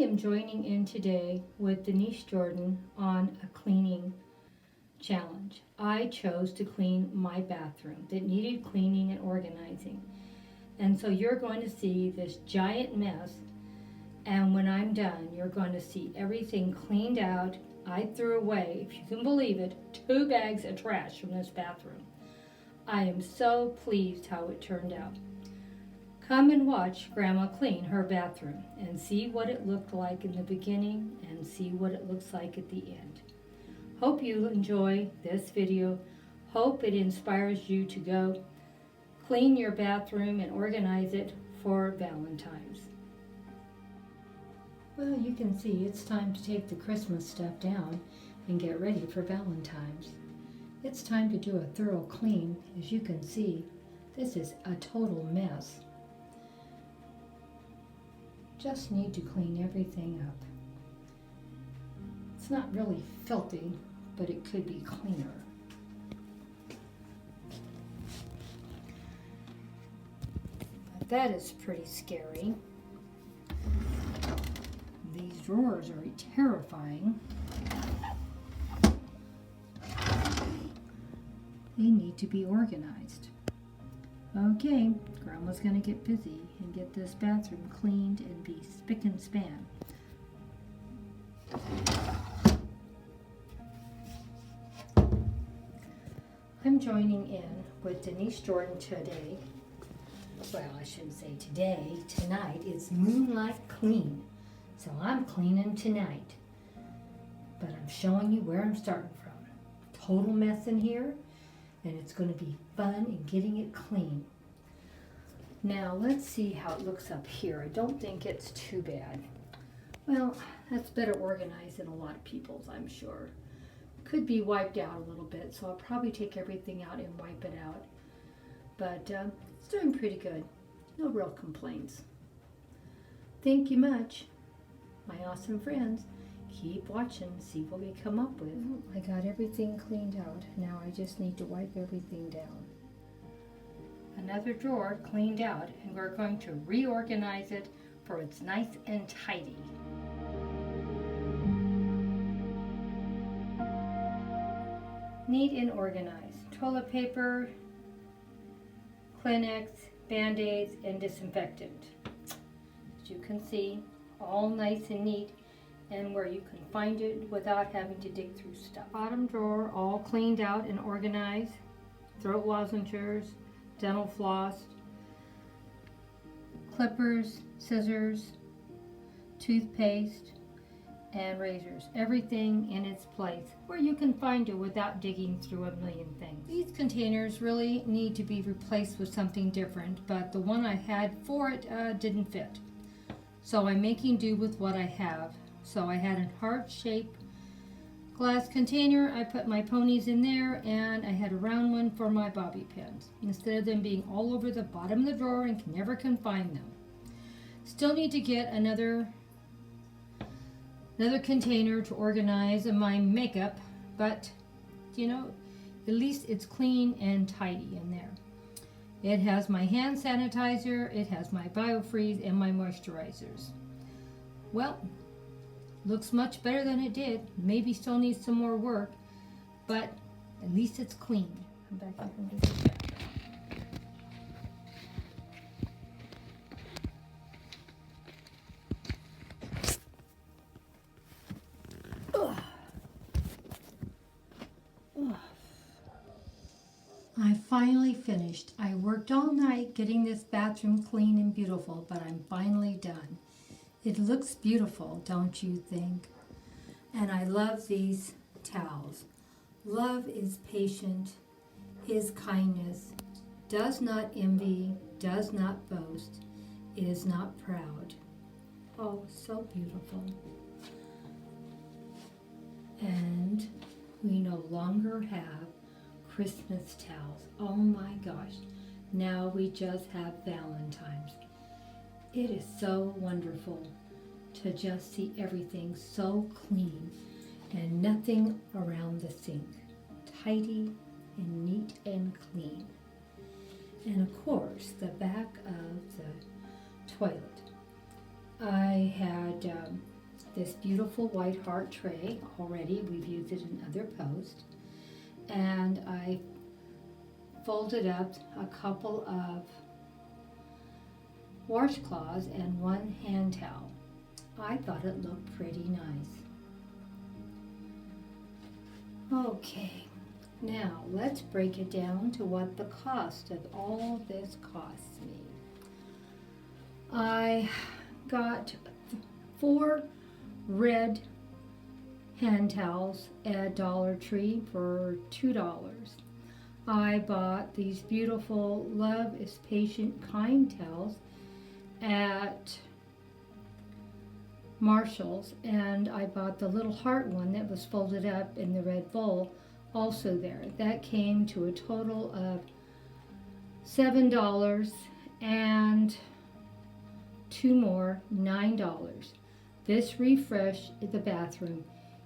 am joining in today with Denise Jordan on a cleaning challenge. I chose to clean my bathroom that needed cleaning and organizing. And so you're going to see this giant mess, and when I'm done, you're going to see everything cleaned out. I threw away, if you can believe it, 2 bags of trash from this bathroom. I am so pleased how it turned out. Come and watch Grandma clean her bathroom and see what it looked like in the beginning and see what it looks like at the end. Hope you enjoy this video. Hope it inspires you to go clean your bathroom and organize it for Valentine's. Well, you can see it's time to take the Christmas stuff down and get ready for Valentine's. It's time to do a thorough clean. As you can see, this is a total mess. Just need to clean everything up. It's not really filthy, but it could be cleaner. But that is pretty scary. These drawers are terrifying. They need to be organized. Okay, Grandma's gonna get busy and get this bathroom cleaned and be spick and span. I'm joining in with Denise Jordan today. Well, I shouldn't say today. Tonight is Moonlight Clean. So I'm cleaning tonight. But I'm showing you where I'm starting from. Total mess in here. And it's going to be fun in getting it clean. Now let's see how it looks up here. I don't think it's too bad. Well, that's better organized than a lot of people's, I'm sure. Could be wiped out a little bit, so I'll probably take everything out and wipe it out. But it's doing pretty good. No real complaints. Thank you much, my awesome friends. Keep watching, see what we come up with. I got everything cleaned out. Now I just need to wipe everything down. Another drawer cleaned out, and we're going to reorganize it for it's nice and tidy. Neat and organized. Toilet paper, Kleenex, Band-Aids, and disinfectant. As you can see, all nice and neat, and where you can find it without having to dig through stuff. Bottom drawer all cleaned out and organized. Throat lozenges, dental floss, clippers, scissors, toothpaste, and razors. Everything in its place where you can find it without digging through a million things. These containers really need to be replaced with something different, but the one I had for it didn't fit. So I'm making do with what I have. So I had a heart-shaped glass container. I put my ponies in there, and I had a round one for my bobby pins, instead of them being all over the bottom of the drawer and never can find them. Still need to get another container to organize my makeup, but you know, at least it's clean and tidy in there. It has my hand sanitizer, it has my BioFreeze, and my moisturizers. Well, looks much better than it did. Maybe still needs some more work, but at least it's clean. Come back here and get this back. I finally finished. I worked all night getting this bathroom clean and beautiful, but I'm finally done. It looks beautiful, don't you think? And I love these towels. Love is patient, is kindness, does not envy, does not boast, is not proud. Oh, so beautiful. And we no longer have Christmas towels. Oh my gosh. Now we just have Valentine's. It is so wonderful to just see everything so clean and nothing around the sink. Tidy and neat and clean. And of course, the back of the toilet. I I had this beautiful white heart tray already. We've used it in other posts. And I folded up a couple of washcloths and one hand towel. I thought it looked pretty nice. Okay, now let's break it down to what the cost of all this costs me. I got 4 red hand towels at Dollar Tree for $2. I bought these beautiful Love is Patient Kind towels at Marshall's, and I bought the little heart one that was folded up in the red bowl also there. That came to a total of $7, and 2 more, $9. This refresh in the bathroom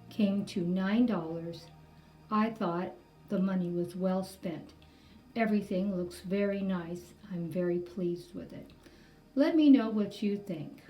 came to $9. I thought the money was well spent. Everything looks very nice. I'm very pleased with it. Let me know what you think.